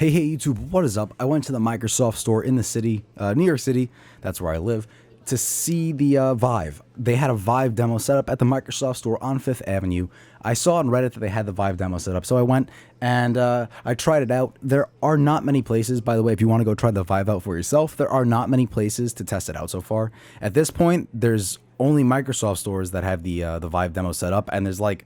Hey YouTube, what is up? I went to the Microsoft store in the city, New York City, that's where I live, to see the Vive. They had a Vive demo set up at the Microsoft store on 5th Avenue. I saw on Reddit that they had the Vive demo set up, so I went and I tried it out. There are not many places, by the way, if you want to go try the Vive out for yourself, there are not many places to test it out so far. At this point, there's only Microsoft stores that have the Vive demo set up, and there's like,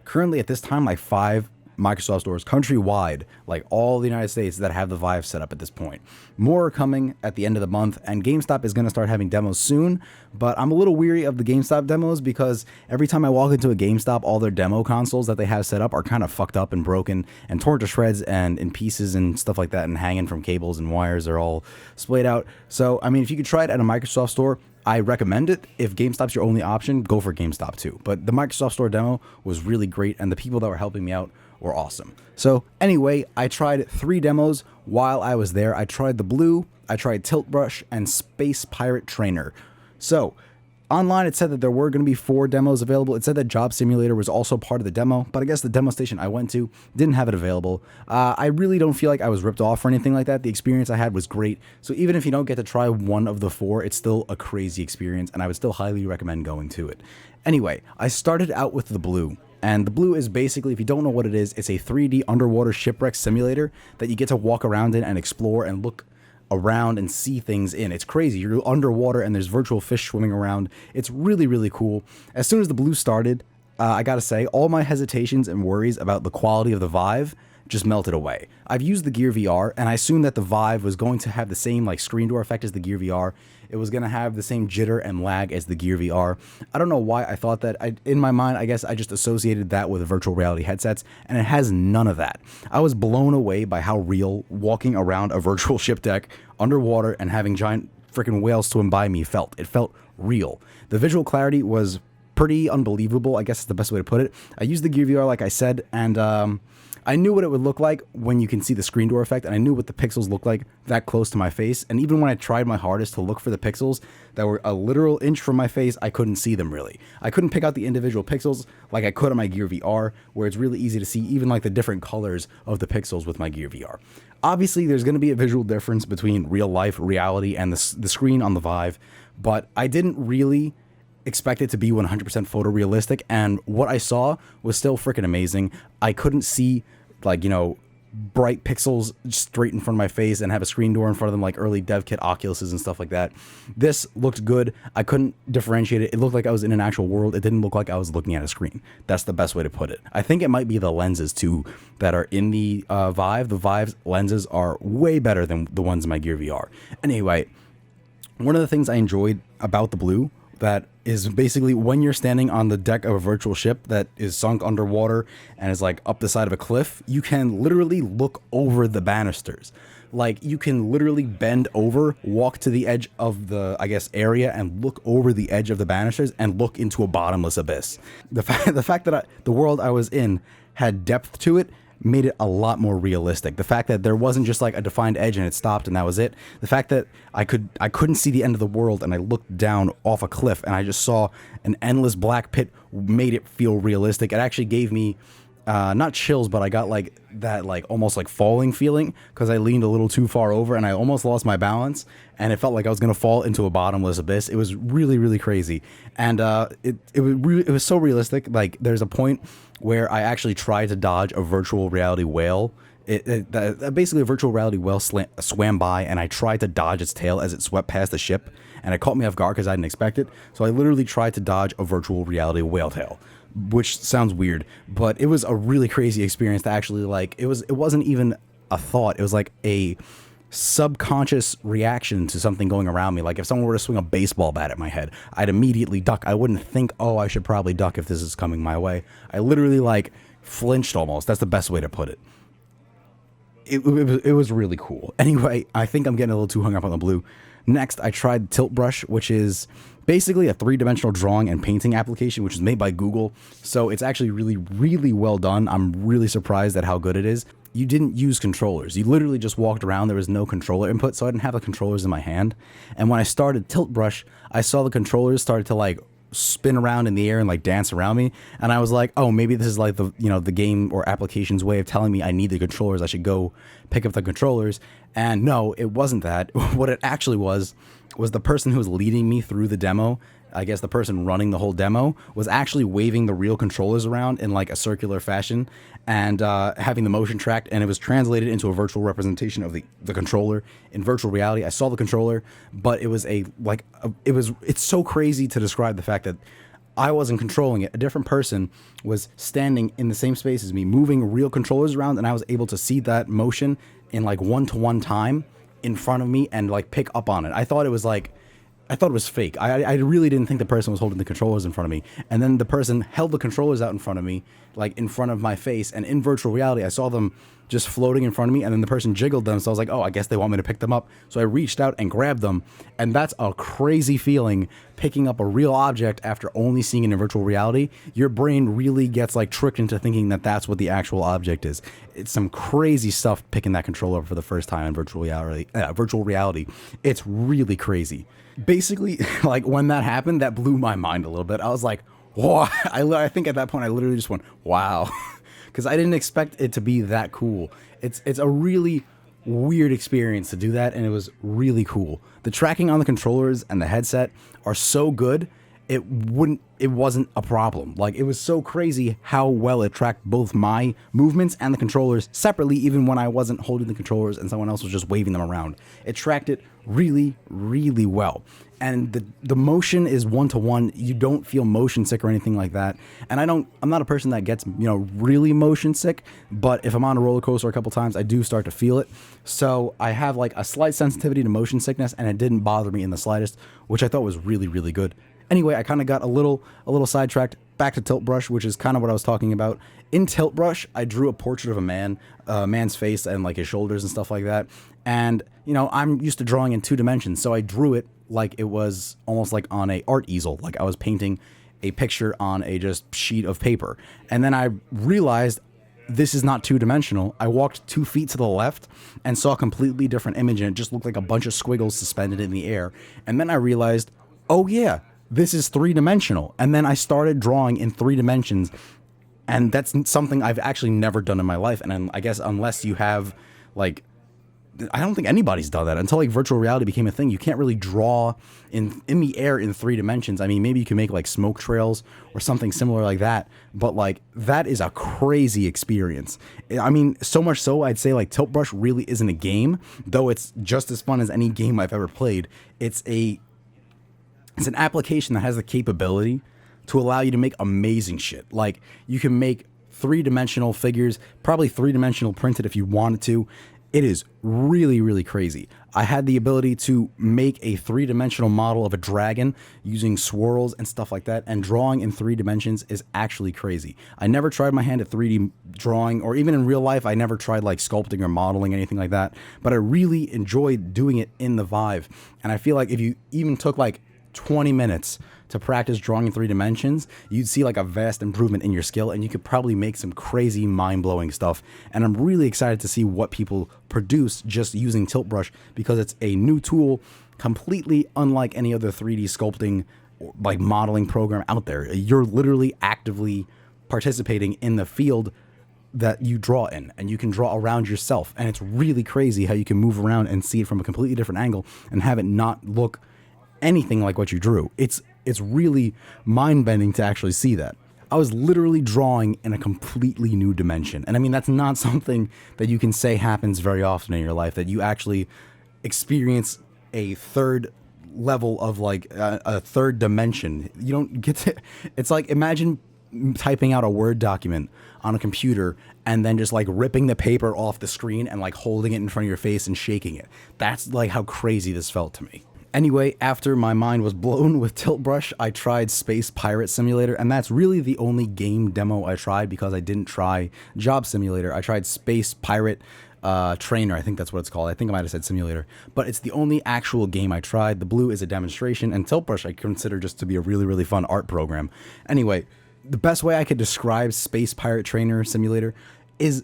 currently at this time, like 5 Microsoft stores countrywide, like all the United States, that have the Vive set up at this point. More are coming at the end of the month, and GameStop is going to start having demos soon, but I'm a little weary of the GameStop demos because every time I walk into a GameStop, all their demo consoles that they have set up are kind of fucked up and broken and torn to shreds and in pieces and stuff like that, and hanging from cables and wires. They're all splayed out. So, I mean, if you could try it at a Microsoft store, I recommend it. If GameStop's your only option, go for GameStop too. But the Microsoft Store demo was really great, and the people that were helping me out were awesome. So anyway, I tried 3 demos while I was there. I tried the Blue, I tried Tilt Brush, and Space Pirate Trainer. So online it said that there were going to be 4 demos available. It said that Job Simulator was also part of the demo, but I guess the demo station I went to didn't have it available. I really don't feel like I was ripped off or anything like that. The experience I had was great. So even if you don't get to try one of the 4, it's still a crazy experience, and I would still highly recommend going to it. Anyway, I started out with the Blue. And the Blue is basically, if you don't know what it is, it's a 3D underwater shipwreck simulator that you get to walk around in and explore and look around and see things in. It's crazy. You're underwater and there's virtual fish swimming around. It's really, really cool. As soon as the Blue started, I gotta say, all my hesitations and worries about the quality of the Vive just melted away. I've used the Gear VR, and I assumed that the Vive was going to have the same like screen door effect as the Gear VR. It was going to have the same jitter and lag as the Gear VR. I don't know why I thought that. In my mind, I guess I just associated that with virtual reality headsets, and it has none of that. I was blown away by how real walking around a virtual ship deck underwater and having giant freaking whales swim by me felt. It felt real. The visual clarity was pretty unbelievable, I guess is the best way to put it. I used the Gear VR, like I said, and I knew what it would look like when you can see the screen door effect, and I knew what the pixels looked like that close to my face. And even when I tried my hardest to look for the pixels that were a literal inch from my face, I couldn't see them really. I couldn't pick out the individual pixels like I could on my Gear VR, where it's really easy to see even like the different colors of the pixels with my Gear VR. Obviously, there's going to be a visual difference between real life reality and the screen on the Vive, but I didn't really expect it to be 100% photorealistic, and what I saw was still freaking amazing. I couldn't see, like, you know, bright pixels straight in front of my face and have a screen door in front of them like early dev kit Oculuses and stuff like that. This looked good. I couldn't differentiate it. It looked like I was in an actual world. It didn't look like I was looking at a screen. That's the best way to put it. I think it might be the lenses too that are in the Vive. The Vive's lenses are way better than the ones in my Gear VR. Anyway, one of the things I enjoyed about the Blue, that is basically when you're standing on the deck of a virtual ship that is sunk underwater and is like up the side of a cliff, you can literally look over the banisters. Like, you can literally bend over, walk to the edge of the, I guess, area and look over the edge of the banisters and look into a bottomless abyss. The fact that the world I was in had depth to it made it a lot more realistic. The fact that there wasn't just like a defined edge and it stopped and that was it. The fact that I couldn't see the end of the world and I looked down off a cliff and I just saw an endless black pit made it feel realistic. It actually gave me not chills, but I got like that like almost like falling feeling because I leaned a little too far over and I almost lost my balance and it felt like I was gonna fall into a bottomless abyss. It was really, really crazy, and it was so realistic. Like, there's a point where I actually tried to dodge a virtual reality whale. Basically a virtual reality whale swam by, and I tried to dodge its tail as it swept past the ship, and it caught me off guard because I didn't expect it. So I literally tried to dodge a virtual reality whale tail, which sounds weird, but it was a really crazy experience to actually, like, it wasn't even a thought. It was like a subconscious reaction to something going around me. Like, if someone were to swing a baseball bat at my head, I'd immediately duck. I wouldn't think, oh, I should probably duck if this is coming my way. I literally like flinched almost. That's the best way to put it. It was really cool. Anyway, I think I'm getting a little too hung up on the Blue. Next, I tried Tilt Brush, which is basically a 3-dimensional drawing and painting application, which is made by Google. So it's actually really, really well done. I'm really surprised at how good it is. You didn't use controllers. You literally just walked around. There was no controller input, so I didn't have the controllers in my hand. And when I started Tilt Brush, I saw the controllers started to like spin around in the air and like dance around me. And I was like, oh, maybe this is like the, the game or application's way of telling me I need the controllers. I should go pick up the controllers. And no, it wasn't that. What it actually was the person who was leading me through the demo. I guess the person running the whole demo was actually waving the real controllers around in like a circular fashion and having the motion tracked, and it was translated into a virtual representation of the controller in virtual reality. I saw the controller, but it was it's so crazy to describe the fact that I wasn't controlling it. A different person was standing in the same space as me, moving real controllers around, and I was able to see that motion in like 1-to-1 time in front of me and like pick up on it. I thought it was fake. I really didn't think the person was holding the controllers in front of me. And then the person held the controllers out in front of me, like in front of my face. And in virtual reality, I saw them just floating in front of me. And then the person jiggled them. So I was like, oh, I guess they want me to pick them up. So I reached out and grabbed them. And that's a crazy feeling, picking up a real object after only seeing it in virtual reality. Your brain really gets like tricked into thinking that that's what the actual object is. It's some crazy stuff picking that controller up for the first time in virtual reality. It's really crazy. Basically, like when that happened, that blew my mind a little bit. I was like, whoa. I think at that point I literally just went, wow, because I didn't expect it to be that cool. It's a really weird experience to do that, and it was really cool. The tracking on the controllers and the headset are so good, it wasn't a problem. Like, it was so crazy how well it tracked both my movements and the controllers separately, even when I wasn't holding the controllers and someone else was just waving them around. It tracked it really, really well. And the motion is 1-to-1. You don't feel motion sick or anything like that. And I'm not a person that gets, really motion sick, but if I'm on a roller coaster a couple times, I do start to feel it. So I have like a slight sensitivity to motion sickness, and it didn't bother me in the slightest, which I thought was really, really good. Anyway, I kind of got a little sidetracked. Back to Tilt Brush, which is kind of what I was talking about. In Tilt Brush, I drew a portrait of a man's face and like his shoulders and stuff like that. And, I'm used to drawing in 2 dimensions, so I drew it like it was almost like on a art easel, like I was painting a picture on a just sheet of paper. And then I realized this is not 2-dimensional. I walked 2 feet to the left and saw a completely different image, and it just looked like a bunch of squiggles suspended in the air. And then I realized, oh yeah, this is 3-dimensional. And then I started drawing in 3 dimensions, and that's something I've actually never done in my life. And I guess unless you have, like, I don't think anybody's done that until like virtual reality became a thing. You can't really draw in the air in 3 dimensions. I mean, maybe you can make like smoke trails or something similar like that, but like that is a crazy experience. I mean, so much so I'd say like Tilt Brush really isn't a game, though it's just as fun as any game I've ever played. It's an application that has the capability to allow you to make amazing shit. Like, you can make 3-dimensional figures, probably 3-dimensional printed if you wanted to. It is really, really crazy. I had the ability to make a 3-dimensional model of a dragon using swirls and stuff like that, and drawing in 3 dimensions is actually crazy. I never tried my hand at 3D drawing, or even in real life, I never tried like sculpting or modeling, anything like that, but I really enjoyed doing it in the Vive. And I feel like if you even took like 20 minutes to practice drawing in 3 dimensions, you'd see like a vast improvement in your skill, and you could probably make some crazy mind-blowing stuff. And I'm really excited to see what people produce just using Tilt Brush, because it's a new tool completely unlike any other 3D sculpting like modeling program out there. You're literally actively participating in the field that you draw in, and you can draw around yourself, and it's really crazy how you can move around and see it from a completely different angle and have it not look anything like what you drew. It's really mind-bending to actually see that. I was literally drawing in a completely new dimension. And I mean, that's not something that you can say happens very often in your life, that you actually experience a third level of like a third dimension. You don't get to, it's like, imagine typing out a Word document on a computer and then just like ripping the paper off the screen and like holding it in front of your face and shaking it. That's like how crazy this felt to me. Anyway, after my mind was blown with Tilt Brush, I tried Space Pirate Simulator, and that's really the only game demo I tried, because I didn't try Job Simulator. I tried Space Pirate Trainer, I think that's what it's called. I think I might have said Simulator, but it's the only actual game I tried. The blue is a demonstration, and Tilt Brush I consider just to be a really, really fun art program. Anyway, the best way I could describe Space Pirate Trainer Simulator is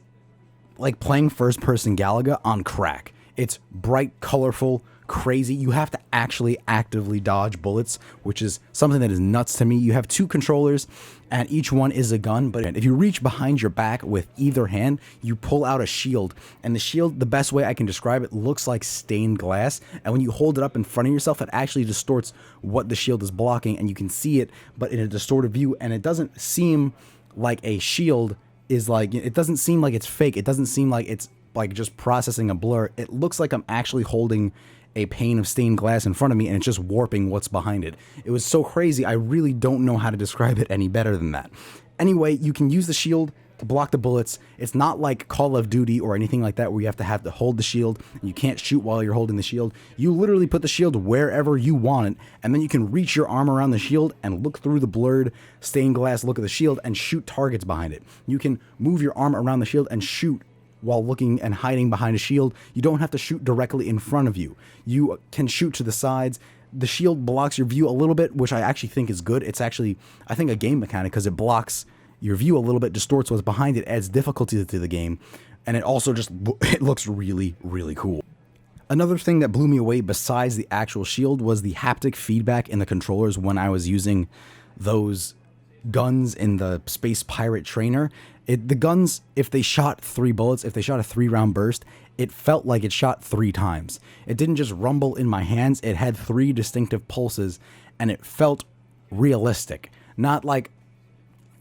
like playing first-person Galaga on crack. It's bright, colorful, crazy. You have to actually actively dodge bullets, which is something that is nuts to me. You have 2 controllers and each one is a gun, but if you reach behind your back with either hand, you pull out a shield, and the shield, the best way I can describe it, looks like stained glass, and when you hold it up in front of yourself, it actually distorts what the shield is blocking, and you can see it, but in a distorted view, and it doesn't seem like a shield is like, it doesn't seem like it's fake. It doesn't seem like it's like just processing a blur. It looks like I'm actually holding a pane of stained glass in front of me, and it's just warping what's behind it. It was so crazy. I really don't know how to describe it any better than that. Anyway, you can use the shield to block the bullets. It's not like Call of Duty or anything like that where you have to hold the shield and you can't shoot while you're holding the shield. You literally put the shield wherever you want it, and then you can reach your arm around the shield and look through the blurred stained glass look of the shield and shoot targets behind it. You can move your arm around the shield and shoot while looking and hiding behind a shield. You don't have to shoot directly in front of you. You can shoot to the sides. The shield blocks your view a little bit, which I actually think is good. It's actually, I think, a game mechanic because it blocks your view a little bit, distorts what's behind it, adds difficulty to the game, and it also just, it looks really, really cool. Another thing that blew me away besides the actual shield was the haptic feedback in the controllers when I was using those guns in the Space Pirate Trainer. The guns, if they shot 3 bullets, if they shot a 3-round burst, it felt like it shot 3 times. It didn't just rumble in my hands, it had 3 distinctive pulses, and it felt realistic. Not like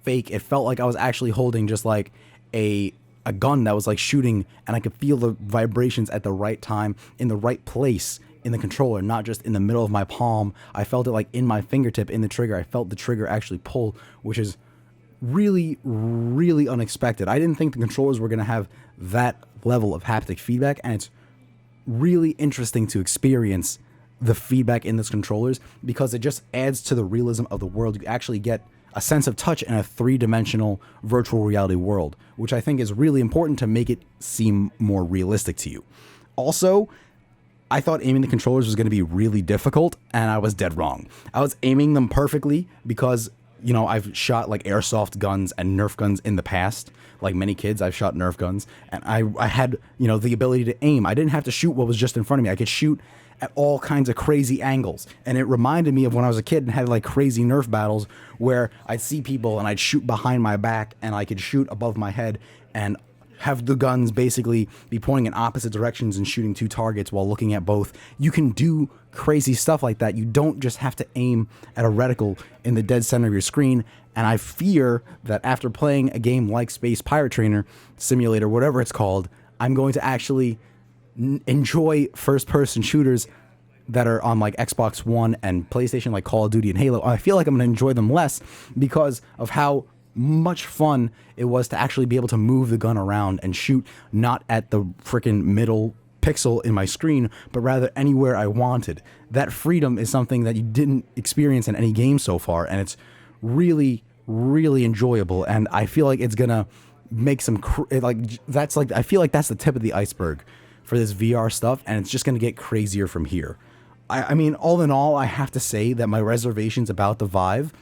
fake, it felt like I was actually holding just like a gun that was like shooting, and I could feel the vibrations at the right time, in the right place in the controller, not just in the middle of my palm. I felt it like in my fingertip, in the trigger. I felt the trigger actually pull, which is really, really unexpected. I didn't think the controllers were going to have that level of haptic feedback, and it's really interesting to experience the feedback in those controllers because it just adds to the realism of the world. You actually get a sense of touch in a 3-dimensional virtual reality world, which I think is really important to make it seem more realistic to you. Also, I thought aiming the controllers was going to be really difficult, and I was dead wrong. I was aiming them perfectly because, you know, I've shot like airsoft guns and Nerf guns in the past. Like many kids, I've shot Nerf guns, and I had, you know, the ability to aim. I didn't have to shoot what was just in front of me. I could shoot at all kinds of crazy angles, and it reminded me of when I was a kid and had like crazy Nerf battles where I'd see people and I'd shoot behind my back and I could shoot above my head and have the guns basically be pointing in opposite directions and shooting 2 targets while looking at both. You can do crazy stuff like that. You don't just have to aim at a reticle in the dead center of your screen. And I fear that after playing a game like Space Pirate Trainer Simulator, whatever it's called, I'm going to actually enjoy first-person shooters that are on like Xbox One and PlayStation, like Call of Duty and Halo. I feel like I'm going to enjoy them less because of how much fun it was to actually be able to move the gun around and shoot not at the freaking middle pixel in my screen, but rather anywhere I wanted. That freedom is something that you didn't experience in any game so far, and it's really, really enjoyable. And I feel like it's gonna make some I feel like that's the tip of the iceberg for this VR stuff, and it's just gonna get crazier from here. I mean, all in all, I have to say that my reservations about the Vive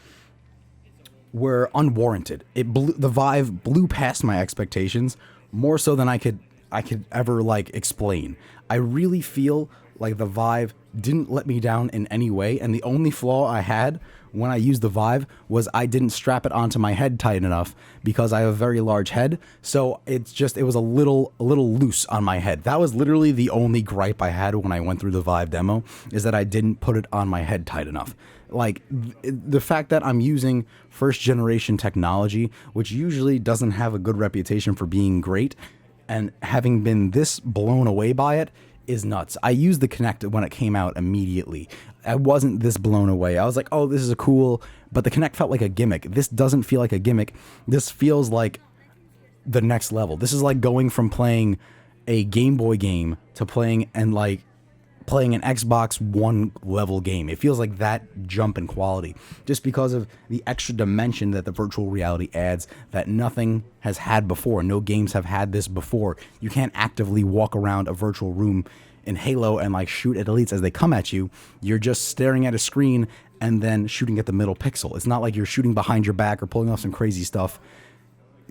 were unwarranted. The Vive blew past my expectations more so than I could ever like explain. I really feel like the Vive didn't let me down in any way, and the only flaw I had when I used the Vive was I didn't strap it onto my head tight enough because I have a very large head, so it was a little loose on my head. That was literally the only gripe I had when I went through the Vive demo, is that I didn't put it on my head tight enough. Like, the fact that I'm using first generation technology, which usually doesn't have a good reputation for being great, and having been this blown away by it is nuts. I used the Kinect when it came out immediately. I wasn't this blown away. I was like, oh, this is cool, but the Kinect felt like a gimmick. This doesn't feel like a gimmick. This feels like the next level. This is like going from playing a Game Boy game to playing an Xbox One level game. It feels like that jump in quality, just because of the extra dimension that the virtual reality adds that nothing has had before. No games have had this before. You can't actively walk around a virtual room in Halo and like shoot at elites as they come at you. You're just staring at a screen and then shooting at the middle pixel. It's not like you're shooting behind your back or pulling off some crazy stuff.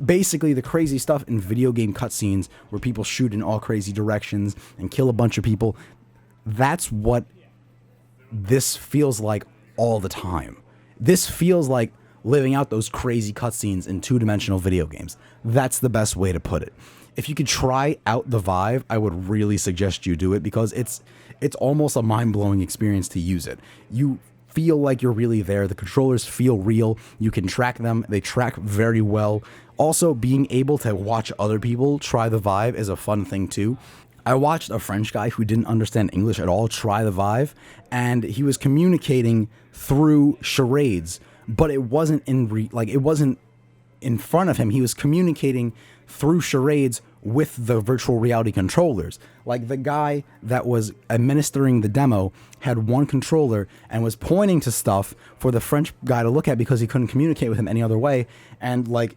Basically, the crazy stuff in video game cutscenes where people shoot in all crazy directions and kill a bunch of people, That's what this feels like all the time. This feels like living out those crazy cutscenes in two-dimensional video games. That's the best way to put it. If you could try out the Vive, I would really suggest you do it, because it's almost a mind-blowing experience to use it. You feel like you're really there. The controllers feel real. You can track them. They track very well. Also, being able to watch other people try the Vive is a fun thing too. I watched a French guy who didn't understand English at all try the Vive, and he was communicating through charades, but it wasn't it wasn't in front of him. He was communicating through charades with the virtual reality controllers. Like, the guy that was administering the demo had one controller and was pointing to stuff for the French guy to look at because he couldn't communicate with him any other way. And like,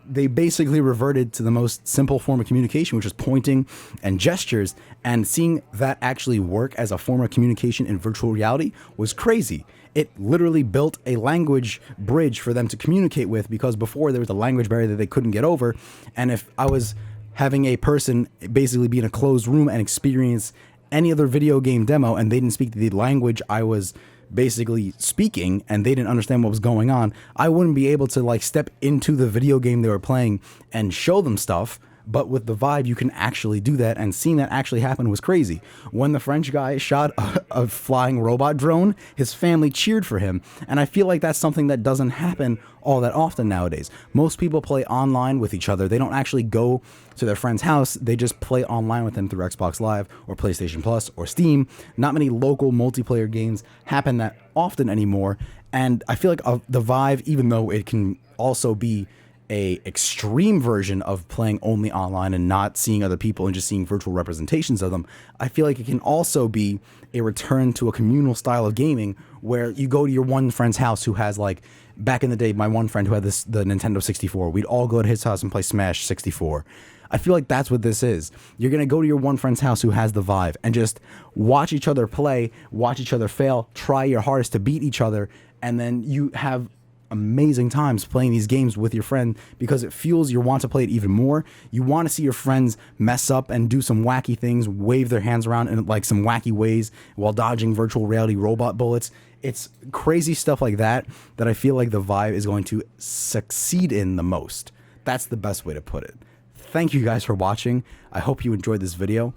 they basically reverted to the most simple form of communication, which is pointing and gestures, and seeing that actually work as a form of communication in virtual reality was crazy. It literally built a language bridge for them to communicate with, because before there was a language barrier that they couldn't get over. And if I was having a person basically be in a closed room and experience any other video game demo and they didn't speak the language I was basically speaking, and they didn't understand what was going on, I wouldn't be able to like step into the video game they were playing and show them stuff. But with the Vive, you can actually do that, and seeing that actually happen was crazy. When the French guy shot a flying robot drone, his family cheered for him, and I feel like that's something that doesn't happen all that often nowadays. Most people play online with each other. They don't actually go to their friend's house. They just play online with them through Xbox Live or PlayStation Plus or Steam. Not many local multiplayer games happen that often anymore, and I feel like the Vive, even though it can also be a extreme version of playing only online and not seeing other people and just seeing virtual representations of them, I feel like it can also be a return to a communal style of gaming where you go to your one friend's house who has, like, back in the day, my one friend who had the Nintendo 64, we'd all go to his house and play Smash 64. I feel like that's what this is. You're going to go to your one friend's house who has the Vive and just watch each other play, watch each other fail, try your hardest to beat each other, and then you have amazing times playing these games with your friend, because it fuels your want to play it even more. You want to see your friends mess up and do some wacky things, wave their hands around in like some wacky ways while dodging virtual reality robot bullets. It's crazy stuff like that that I feel like the Vive is going to succeed in the most. That's the best way to put it. Thank you guys for watching. I hope you enjoyed this video.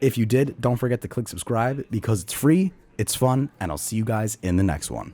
If you did, don't forget to click subscribe, because it's free, it's fun, and I'll see you guys in the next one.